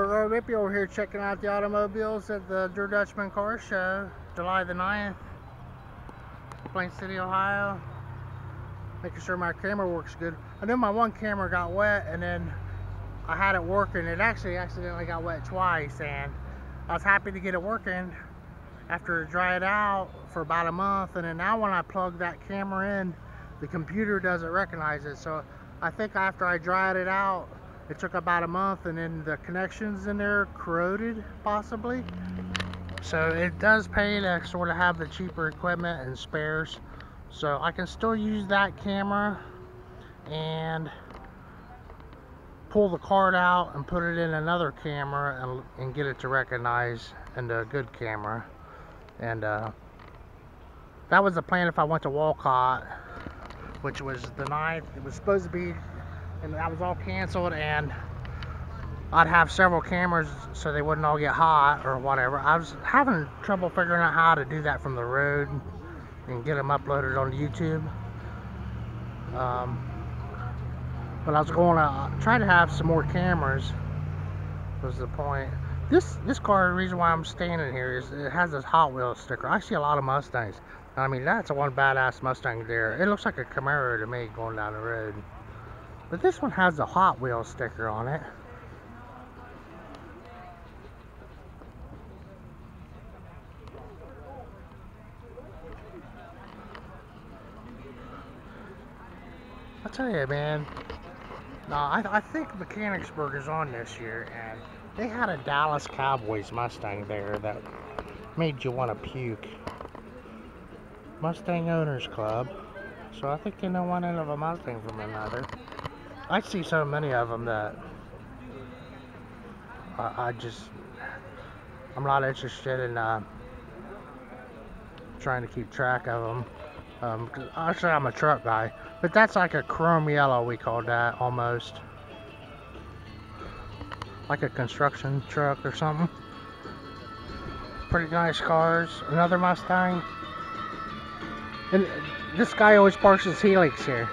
Rippy over here checking out the automobiles at the DerDutchman Car Show, July the 9th, Plain City, Ohio. Making sure my camera works good. I know my one camera got wet and then I had it working. It actually accidentally got wet twice, and I was happy to get it working after it dried out for about a month. And then now when I plug that camera in, the computer doesn't recognize it. So I think after I dried it out, it took about a month, and then the connections in there corroded, possibly. So it does pay to sort of have the cheaper equipment and spares. So I can still use that camera and pull the card out and put it in another camera and get it to recognize into a good camera. And that was the plan if I went to Walcott, which was the 9th. It was supposed to be, and that was all canceled, and I'd have several cameras so they wouldn't all get hot or whatever. I was having trouble figuring out how to do that from the road and get them uploaded on YouTube. But I was going to try to have some more cameras, was the point. This car, the reason why I'm standing here is it has this Hot Wheels sticker. I see a lot of Mustangs. I mean, that's one badass Mustang there. It looks like a Camaro to me going down the road. But this one has a Hot Wheels sticker on it. I tell you, man. No, I think Mechanicsburg is on this year, and they had a Dallas Cowboys Mustang there that made you want to puke. Mustang Owners Club. So I think they know one end of a Mustang from another. I see so many of them that I'm not interested in trying to keep track of them. Actually, I'm a truck guy, but that's like a chrome yellow, we call that, almost like a construction truck or something. Pretty nice cars. Another Mustang, and this guy always parks his Helix here.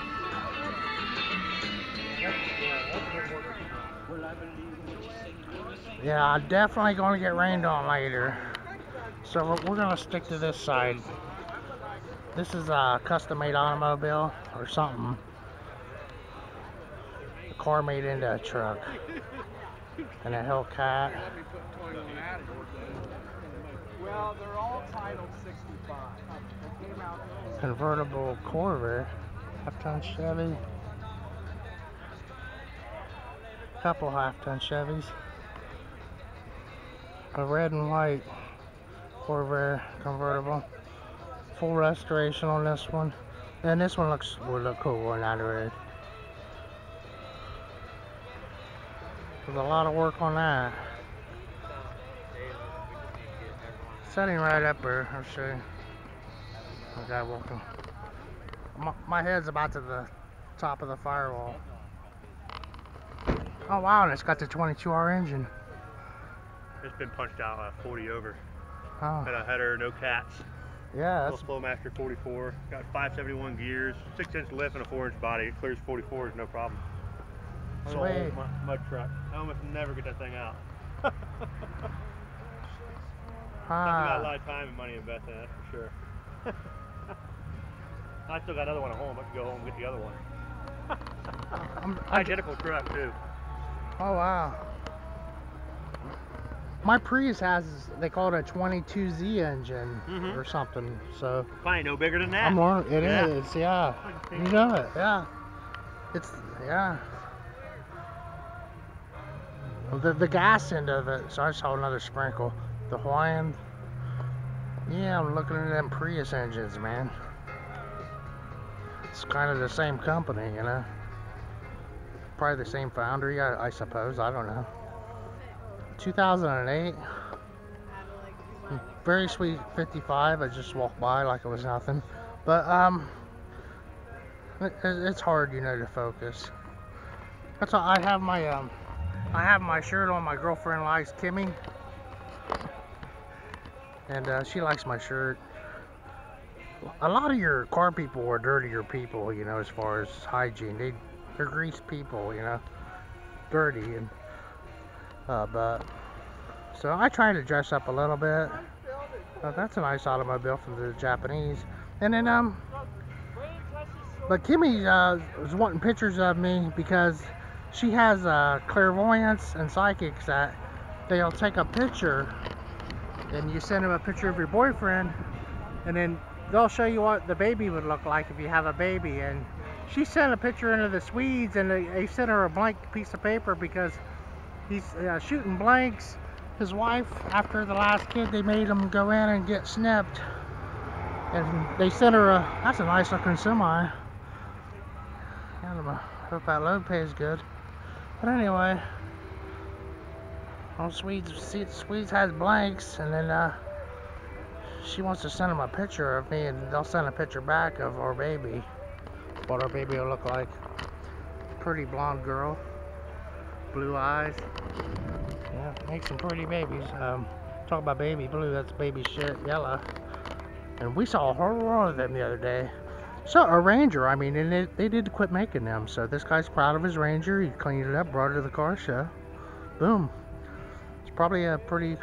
Yeah, I'm definitely going to get rained on later, so we're going to stick to this side. This is a custom-made automobile or something. The car made into a truck. And a Hellcat. Well, they're all titled 65. They came out Convertible Corvette. Half-ton Chevy. Couple half-ton Chevys. A red and white Corvette convertible. Full restoration on this one, and this one would look cool going down the road. There's a lot of work on that. Setting right up there, I'll show you. A guy walking. My head's about to the top of the firewall. Oh wow, and it's got the 22R engine. It's been punched out 40 over. Oh. Got a header, no cats. Yeah, that's Flowmaster 44. Got 571 gears, 6-inch lift, and a 4-inch body. It clears 44s, no problem. It's an old mud truck. I almost never get that thing out. I've got a lot of time and money invested in it, for sure. I still got another one at home. I could go home and get the other one. Identical truck, too. Oh, wow. My Prius has, they call it a 22Z engine or something, so. Probably no bigger than that. I'm learning, it is, yeah. You know it, yeah. It's, yeah. The gas end of it, so I saw another sprinkle. The Hawaiian, yeah, I'm looking at them Prius engines, man. It's kind of the same company, you know. Probably the same foundry, I suppose, I don't know. 2008, very sweet 55. I just walked by like it was nothing, but it's hard, you know, to focus. That's all. I have my shirt on. My girlfriend likes Kimmy, and she likes my shirt. A lot of your car people are dirtier people, you know, as far as hygiene. They're grease people, you know, dirty, and So I try to dress up a little bit. That's a nice automobile from the Japanese. And then but Kimmy was wanting pictures of me because she has clairvoyance and psychics that they'll take a picture and you send them a picture of your boyfriend, and then they'll show you what the baby would look like if you have a baby. And she sent a picture into the Swedes, and they sent her a blank piece of paper because he's shooting blanks. His wife, after the last kid, they made him go in and get snipped, and they sent her a, that's a nice looking semi. I hope that load pays good. But anyway, Swedes has blanks, and then she wants to send them a picture of me, and they'll send a picture back of our baby, what our baby will look like. Pretty blonde girl, blue eyes. Yeah, make some pretty babies. Talk about baby blue, that's baby shit yellow. And we saw a whole lot of them the other day. So a Ranger, I mean, and they did quit making them. So this guy's proud of his Ranger. He cleaned it up, brought it to the car show. Boom. It's probably a pretty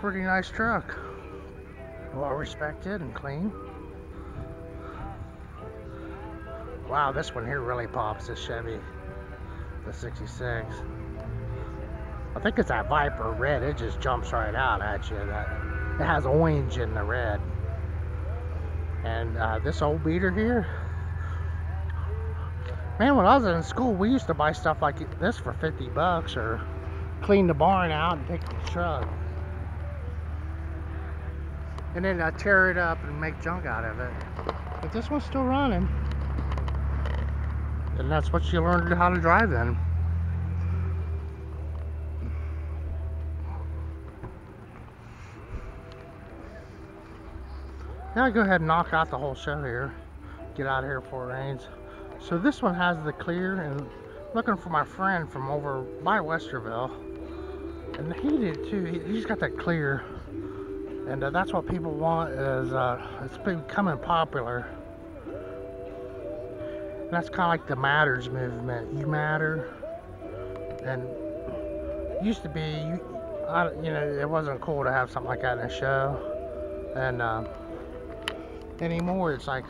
nice truck. Well respected and clean. Wow, this one here really pops, this Chevy, the 66. I think it's that Viper red. It just jumps right out at you. It has orange in the red. And this old beater here, man, when I was in school, we used to buy stuff like this for 50 bucks or clean the barn out and take the truck. And then tear it up and make junk out of it. But this one's still running. And that's what you learned how to drive in. Now I go ahead and knock out the whole show here. Get out of here before it rains. So this one has the clear, and looking for my friend from over by Westerville. And he did too. He's got that clear. And that's what people want, is it's becoming popular. And that's kind of like the Matters movement. You matter. And it used to be, you know, it wasn't cool to have something like that in a show. And anymore it's like,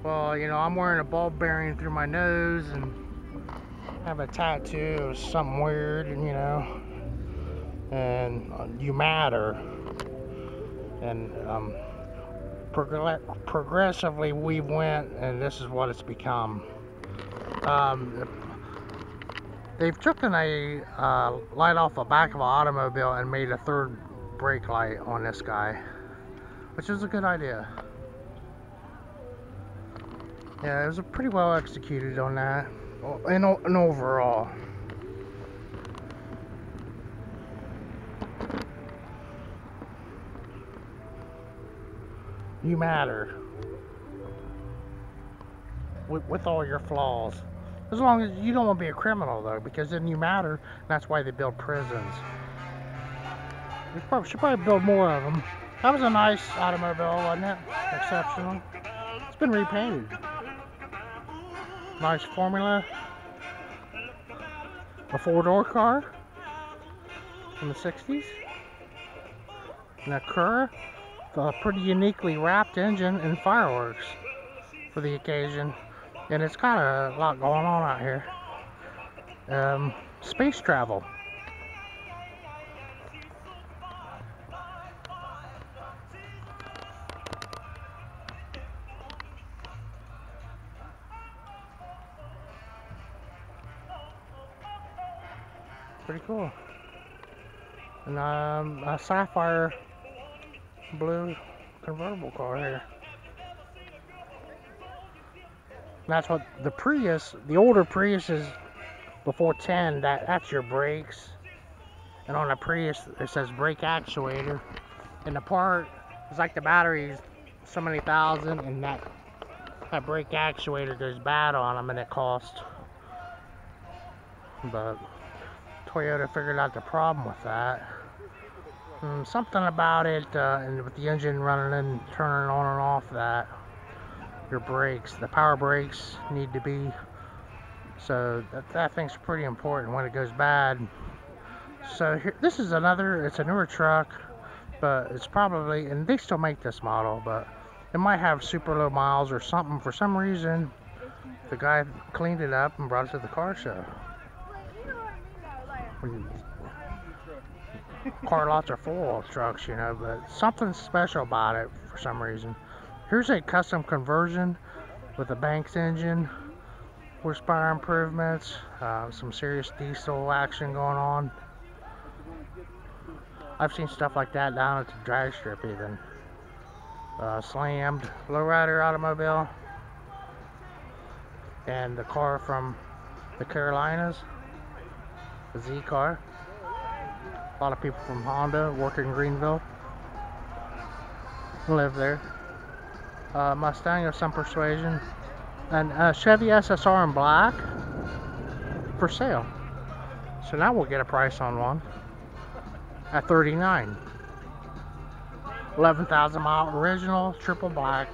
well, you know, I'm wearing a ball bearing through my nose and have a tattoo of something weird, and you know, and you matter. And progressively we went, and this is what it's become. They've taken a light off the back of an automobile and made a third brake light on this guy, which is a good idea. Yeah, it was pretty well executed on that, and overall. You matter. With all your flaws. As long as you don't want to be a criminal, though, because then you matter, and that's why they build prisons. We should probably build more of them. That was a nice automobile, wasn't it? Exceptional. It's been repainted. Nice formula. A 4-door car from the 60s. And a Cura, a pretty uniquely wrapped engine and fireworks for the occasion. And it's got a lot going on out here. Space travel. Pretty cool. And a sapphire blue convertible car here. And that's what the Prius, the older Priuses before 10, that's your brakes. And on the Prius it says brake actuator. And the part is like the battery's so many thousand, and that brake actuator goes bad on them, and it costs. But Toyota figured out the problem with that. Something about it, and with the engine running and turning on and off, that your brakes, the power brakes need to be, so that thing's pretty important. When it goes bad, So here, this is another, it's a newer truck, but it's probably, and they still make this model, but it might have super low miles or something. For some reason, the guy cleaned it up and brought it to the car show. Car lots are full of trucks, you know, but something special about it for some reason. Here's a custom conversion with a Banks engine, horsepower improvements, some serious diesel action going on. I've seen stuff like that down at the drag strip even. Slammed lowrider automobile. And the car from the Carolinas, the Z car. A lot of people from Honda work in Greenville, live there. Mustang of some persuasion, and Chevy SSR in black for sale. So now we'll get a price on one at $39. 11,000 mile original, triple black.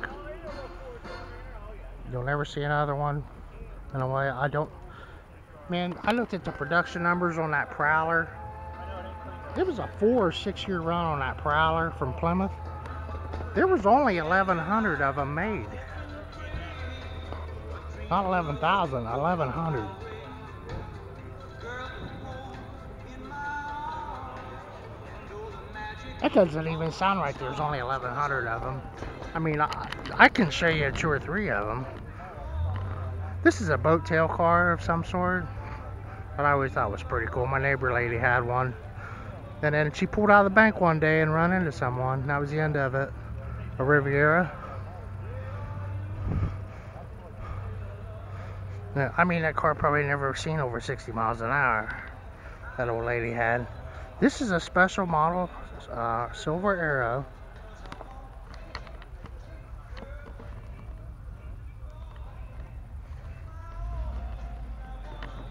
You'll never see another one. In a way, I don't. Man, I looked at the production numbers on that Prowler. It was a 4 or 6 year run on that Prowler from Plymouth. There was only 1,100 of them made. Not 11,000, 1,100. That doesn't even sound right. There's only 1,100 of them. I mean, I can show you 2 or 3 of them. This is a boat tail car of some sort that I always thought was pretty cool. My neighbor lady had one. And then she pulled out of the bank one day and run into someone. That was the end of it. A Riviera. Now, I mean, that car probably never seen over 60 miles an hour. That old lady had. This is a special model, Silver Arrow.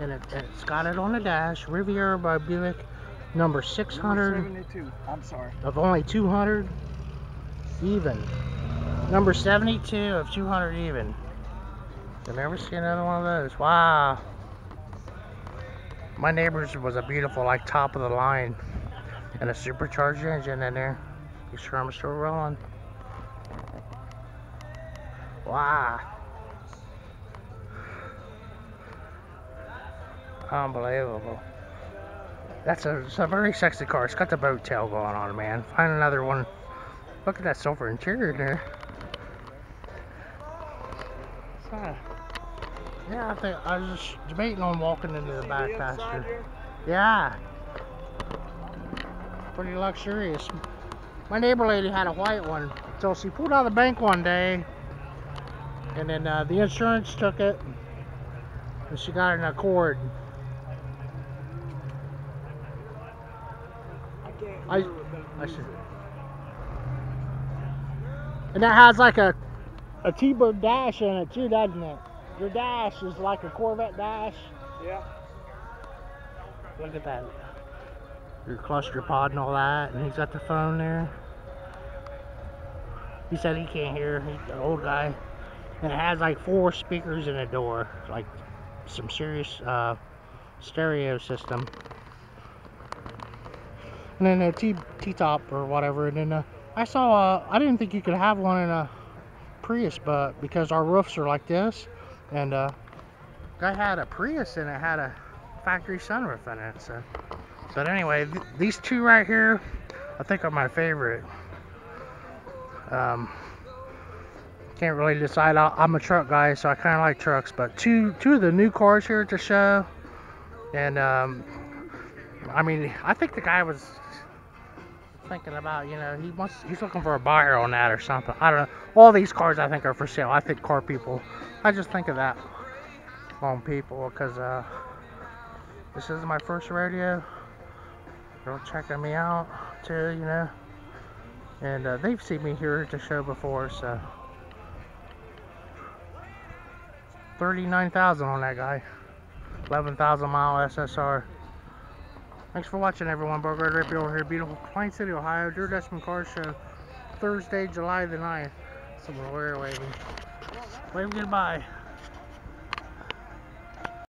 And it's got it on the dash. Riviera by Buick. Number 600 72. I'm sorry. Of only 200 even. Number 72 of 200 even. You'll never see another one of those. Wow. My neighbor's was a beautiful, like, top of the line. And a supercharged engine in there. You sure I'm still rolling? Wow. Unbelievable. It's a very sexy car. It's got the boat tail going on, man. Find another one. Look at that silver interior there. Yeah, I think I was just debating on walking into the back pasture. Yeah. Pretty luxurious. My neighbor lady had a white one. So she pulled out of the bank one day. And then the insurance took it. And she got an Accord. I should. And that has like a T-bird dash in it too, doesn't it? Your dash is like a Corvette dash. Yeah. Look at that. Your cluster pod and all that, and he's got the phone there. He said he can't hear. He's an old guy. And it has like 4 speakers in the door, like some serious stereo system. And then a T-top or whatever. And then I saw, I didn't think you could have one in a Prius, but because our roofs are like this, and guy had a Prius and it had a factory sunroof in it. So, but anyway, these two right here, I think are my favorite. Can't really decide. I'm a truck guy, so I kind of like trucks. But two of the new cars here at the show, and I mean, I think the guy was thinking about, you know, he's looking for a buyer on that or something. I don't know. All these cars I think are for sale. I think car people. I just think of that on people because this is my first rodeo. They're checking me out too, you know, and they've seen me here at the show before, so. 39,000 on that guy. 11,000 mile SSR. Thanks for watching, everyone. Burger Rippy over here, beautiful Plain City, Ohio. DerDutchman Car Show, Thursday, July the 9th. Some lawyer waving. Wave goodbye.